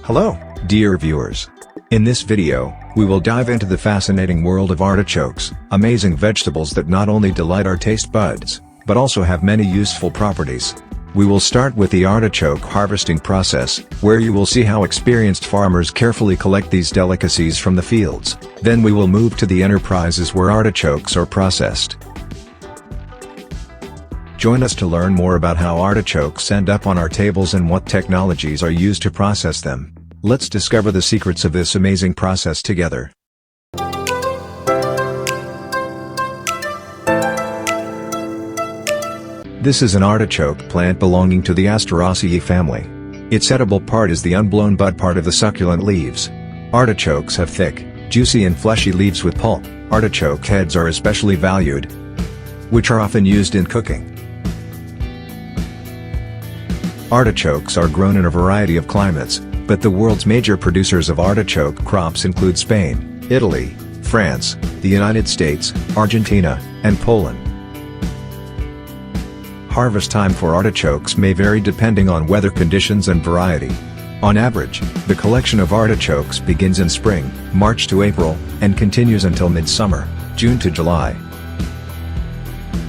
Hello, dear viewers. In this video, we will dive into the fascinating world of artichokes, amazing vegetables that not only delight our taste buds, but also have many useful properties. We will start with the artichoke harvesting process, where you will see how experienced farmers carefully collect these delicacies from the fields. Then we will move to the enterprises where artichokes are processed. Join us to learn more about how artichokes end up on our tables and what technologies are used to process them. Let's discover the secrets of this amazing process together. This is an artichoke plant belonging to the Asteraceae family. Its edible part is the unblown bud part of the succulent leaves. Artichokes have thick, juicy and fleshy leaves with pulp. Artichoke heads are especially valued, which are often used in cooking. Artichokes are grown in a variety of climates, but the world's major producers of artichoke crops include Spain, Italy, France, the United States, Argentina, and Poland. Harvest time for artichokes may vary depending on weather conditions and variety. On average, the collection of artichokes begins in spring, March to April, and continues until midsummer, June to July.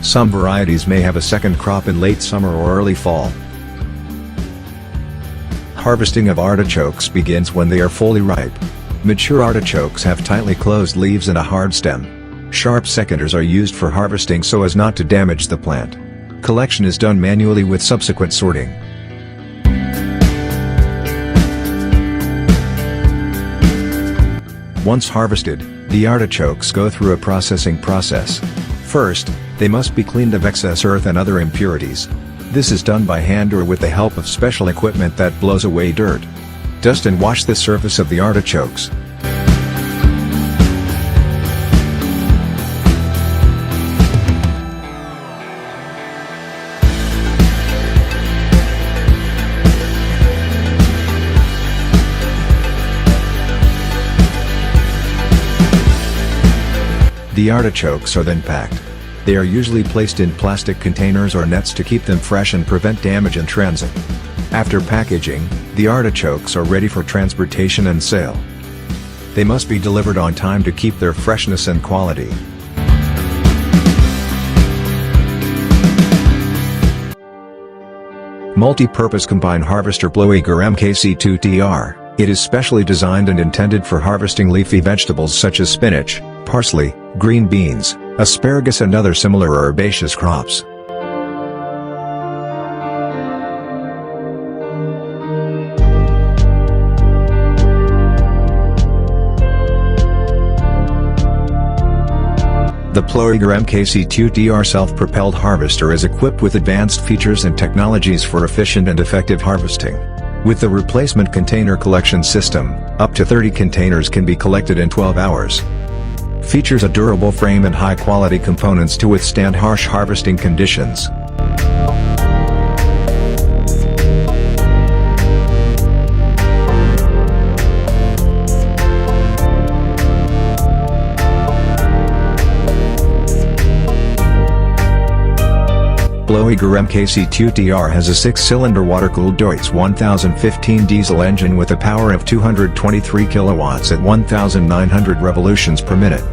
Some varieties may have a second crop in late summer or early fall. Harvesting of artichokes begins when they are fully ripe. Mature artichokes have tightly closed leaves and a hard stem. Sharp secateurs are used for harvesting so as not to damage the plant. Collection is done manually with subsequent sorting. Once harvested, the artichokes go through a processing process. First, they must be cleaned of excess earth and other impurities. This is done by hand or with the help of special equipment that blows away dirt. Dust and wash the surface of the artichokes. The artichokes are then packed. They are usually placed in plastic containers or nets to keep them fresh and prevent damage in transit. After packaging, the artichokes are ready for transportation and sale. They must be delivered on time to keep their freshness and quality. Multi-purpose combine harvester Blowiger MKC2TR. It is specially designed and intended for harvesting leafy vegetables such as spinach, parsley, green beans, asparagus and other similar herbaceous crops. The Blowiger MKC2TR self-propelled harvester is equipped with advanced features and technologies for efficient and effective harvesting. With the replacement container collection system, up to 30 containers can be collected in 12 hours. Features a durable frame and high-quality components to withstand harsh harvesting conditions. Blowiger MKC2TR has a 6-cylinder water-cooled Deutz 1015 diesel engine with a power of 223 kilowatts at 1,900 revolutions per minute.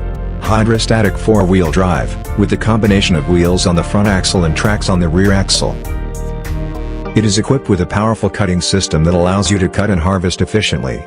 Hydrostatic four-wheel drive, with the combination of wheels on the front axle and tracks on the rear axle. It is equipped with a powerful cutting system that allows you to cut and harvest efficiently.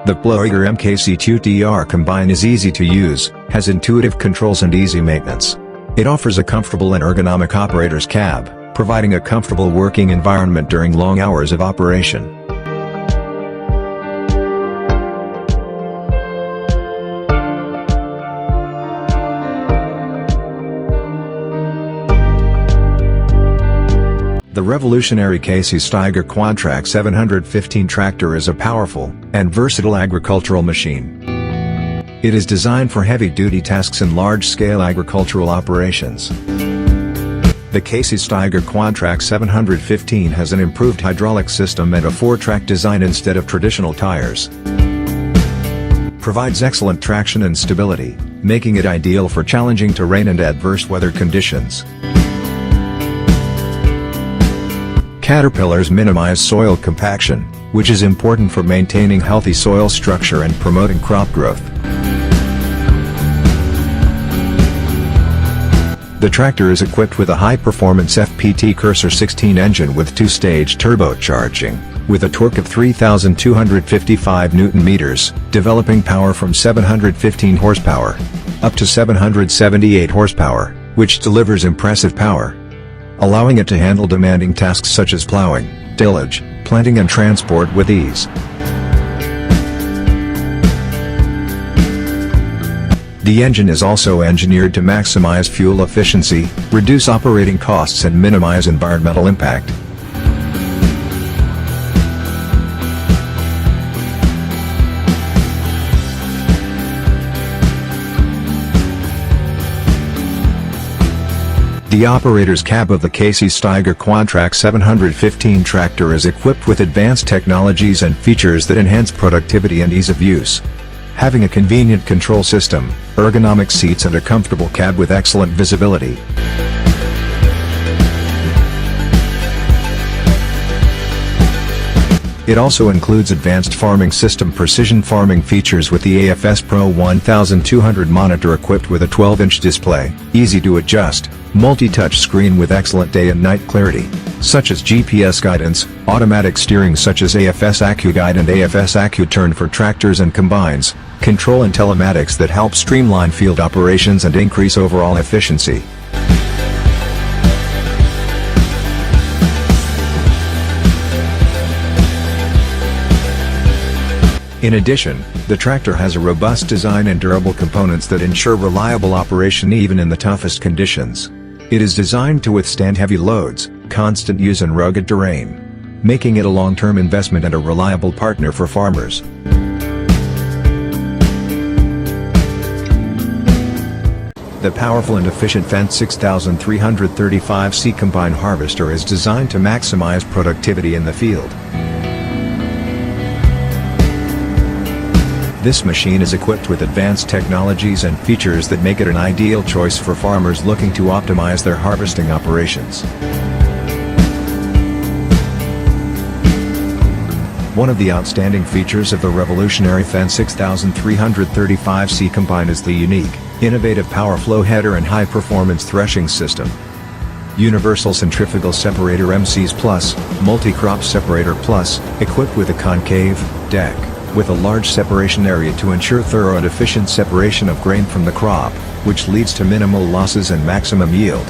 The Blowiger MKC2TR Combine is easy to use, has intuitive controls and easy maintenance. It offers a comfortable and ergonomic operator's cab, providing a comfortable working environment during long hours of operation. The revolutionary Casey Steiger Quadtrac 715 tractor is a powerful and versatile agricultural machine. It is designed for heavy-duty tasks and large-scale agricultural operations. The Casey Steiger Quadtrac 715 has an improved hydraulic system and a 4-track design instead of traditional tires. Provides excellent traction and stability, making it ideal for challenging terrain and adverse weather conditions. Caterpillars minimize soil compaction, which is important for maintaining healthy soil structure and promoting crop growth. The tractor is equipped with a high-performance FPT Cursor 16 engine with 2-stage turbocharging, with a torque of 3,255 Nm, developing power from 715 horsepower up to 778 horsepower, which delivers impressive power, allowing it to handle demanding tasks such as plowing, tillage, planting and transport with ease. The engine is also engineered to maximize fuel efficiency, reduce operating costs and minimize environmental impact. The operator's cab of the Casey Steiger Quadtrac 715 tractor is equipped with advanced technologies and features that enhance productivity and ease of use. Having a convenient control system, ergonomic seats and a comfortable cab with excellent visibility. It also includes advanced farming system precision farming features with the AFS Pro 1200 monitor equipped with a 12-inch display, easy to adjust, multi-touch screen with excellent day and night clarity, such as GPS guidance, automatic steering such as AFS AccuGuide and AFS AccuTurn for tractors and combines, control and telematics that help streamline field operations and increase overall efficiency. In addition, the tractor has a robust design and durable components that ensure reliable operation even in the toughest conditions. It is designed to withstand heavy loads, constant use and rugged terrain, making it a long-term investment and a reliable partner for farmers. The powerful and efficient Fendt 6335C combine harvester is designed to maximize productivity in the field. This machine is equipped with advanced technologies and features that make it an ideal choice for farmers looking to optimize their harvesting operations. One of the outstanding features of the revolutionary Fendt 6335C combine is the unique, innovative power flow header and high-performance threshing system. Universal Centrifugal Separator MCs Plus, Multi-Crop Separator Plus, equipped with a concave deck, with a large separation area to ensure thorough and efficient separation of grain from the crop, which leads to minimal losses and maximum yield.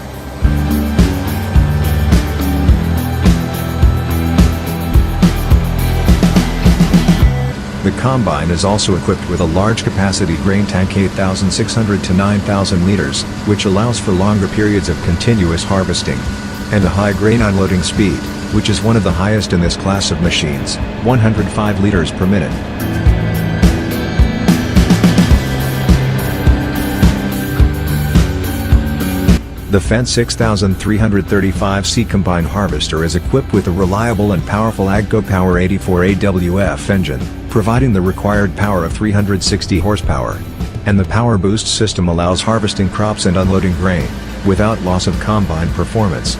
The combine is also equipped with a large capacity grain tank 8,600 to 9,000 liters, which allows for longer periods of continuous harvesting, and a high grain unloading speed, which is one of the highest in this class of machines, 105 liters per minute. The Fendt 6335C combine harvester is equipped with a reliable and powerful AGCO Power 84 AWF engine, providing the required power of 360 horsepower. And the Power Boost system allows harvesting crops and unloading grain, without loss of combine performance.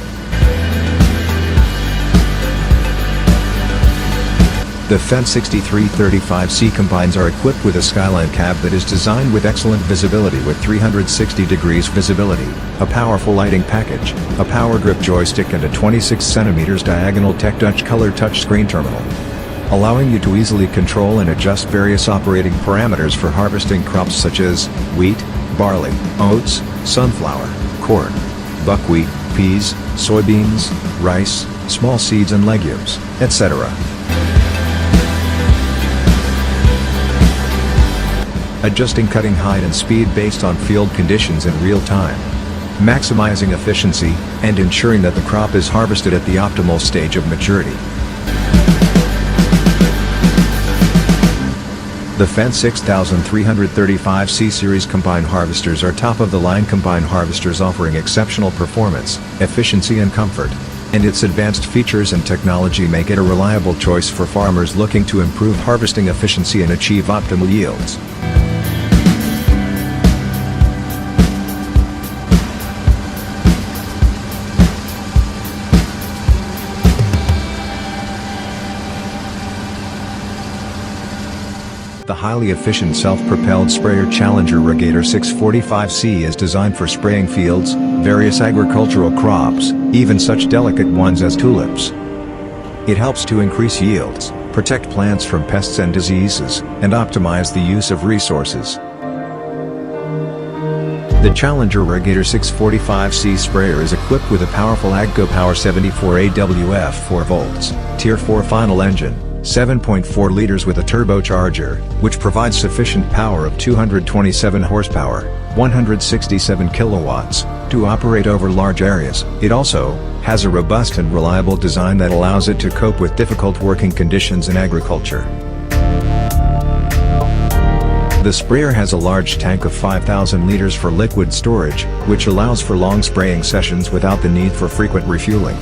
The Fendt 6335C combines are equipped with a Skyline cab that is designed with excellent visibility with 360 degrees visibility, a powerful lighting package, a power grip joystick and a 26 cm diagonal Tech Touch color touchscreen terminal, allowing you to easily control and adjust various operating parameters for harvesting crops such as wheat, barley, oats, sunflower, corn, buckwheat, peas, soybeans, rice, small seeds and legumes, etc. Adjusting cutting height and speed based on field conditions in real time, maximizing efficiency, and ensuring that the crop is harvested at the optimal stage of maturity. The Fendt 6335C series combine harvesters are top-of-the-line combine harvesters offering exceptional performance, efficiency and comfort. and its advanced features and technology make it a reliable choice for farmers looking to improve harvesting efficiency and achieve optimal yields. The highly efficient self-propelled sprayer Challenger Irrigator 645C is designed for spraying fields, various agricultural crops, even such delicate ones as tulips. It helps to increase yields, protect plants from pests and diseases, and optimize the use of resources. The Challenger Irrigator 645C sprayer is equipped with a powerful AGCO Power 74 AWF 4 volts, Tier 4 final engine, 7.4 liters with a turbocharger, which provides sufficient power of 227 horsepower, 167 kilowatts, to operate over large areas. It also has a robust and reliable design that allows it to cope with difficult working conditions in agriculture. The sprayer has a large tank of 5,000 liters for liquid storage, which allows for long spraying sessions without the need for frequent refueling.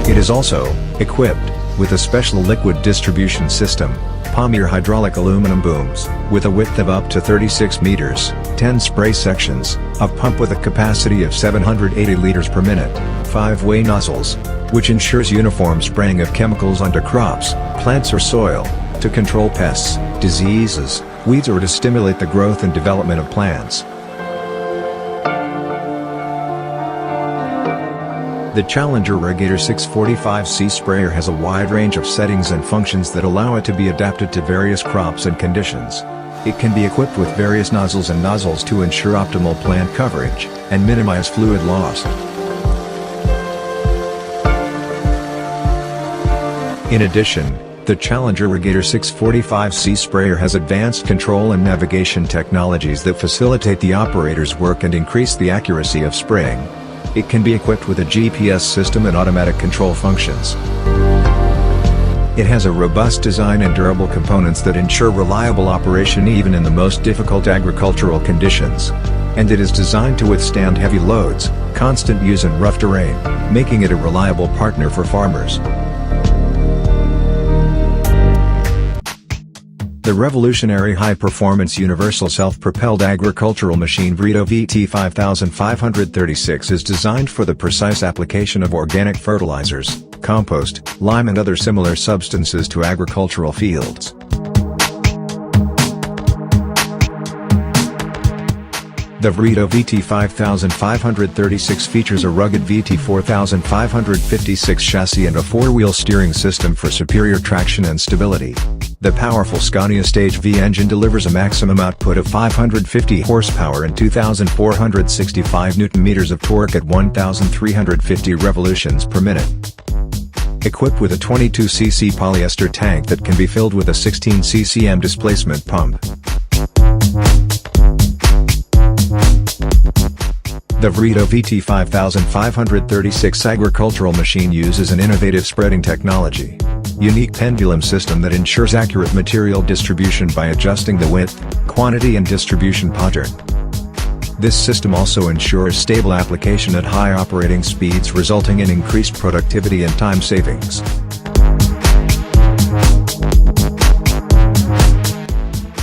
It is also equipped with a special liquid distribution system, Pommier hydraulic aluminum booms, with a width of up to 36 meters, 10 spray sections, a pump with a capacity of 780 liters per minute, 5-way nozzles, which ensures uniform spraying of chemicals onto crops, plants or soil, to control pests, diseases, weeds or to stimulate the growth and development of plants. The Challenger Irrigator 645C sprayer has a wide range of settings and functions that allow it to be adapted to various crops and conditions. It can be equipped with various nozzles and nozzles to ensure optimal plant coverage and minimize fluid loss. In addition, the Challenger Irrigator 645C sprayer has advanced control and navigation technologies that facilitate the operator's work and increase the accuracy of spraying. It can be equipped with a GPS system and automatic control functions. It has a robust design and durable components that ensure reliable operation even in the most difficult agricultural conditions. And it is designed to withstand heavy loads, constant use and rough terrain, making it a reliable partner for farmers. The revolutionary high-performance universal self-propelled agricultural machine Vrito VT5536 is designed for the precise application of organic fertilizers, compost, lime and other similar substances to agricultural fields. The Vrito VT5536 features a rugged VT4556 chassis and a four-wheel steering system for superior traction and stability. The powerful Scania Stage V engine delivers a maximum output of 550 horsepower and 2,465 Nm of torque at 1,350 revolutions per minute. Equipped with a 22 cc polyester tank that can be filled with a 16 ccm displacement pump. The Vrito VT5536 agricultural machine uses an innovative spreading technology. Unique pendulum system that ensures accurate material distribution by adjusting the width, quantity and distribution pattern. This system also ensures stable application at high operating speeds, resulting in increased productivity and time savings.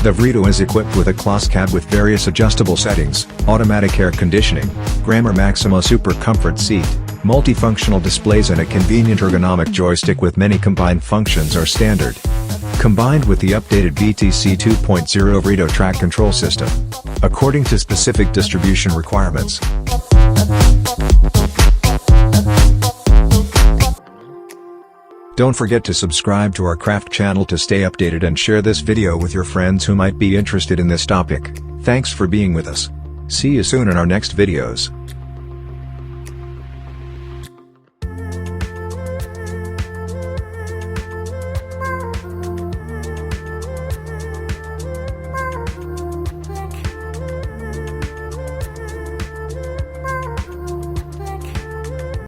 The Vrito is equipped with a cloth cab with various adjustable settings, automatic air conditioning, Grammar Maximo Super Comfort seat, multifunctional displays and a convenient ergonomic joystick with many combined functions are standard. Combined with the updated VTC 2.0 Vrito track control system, according to specific distribution requirements. Don't forget to subscribe to our craft channel to stay updated and share this video with your friends who might be interested in this topic. Thanks for being with us. See you soon in our next videos.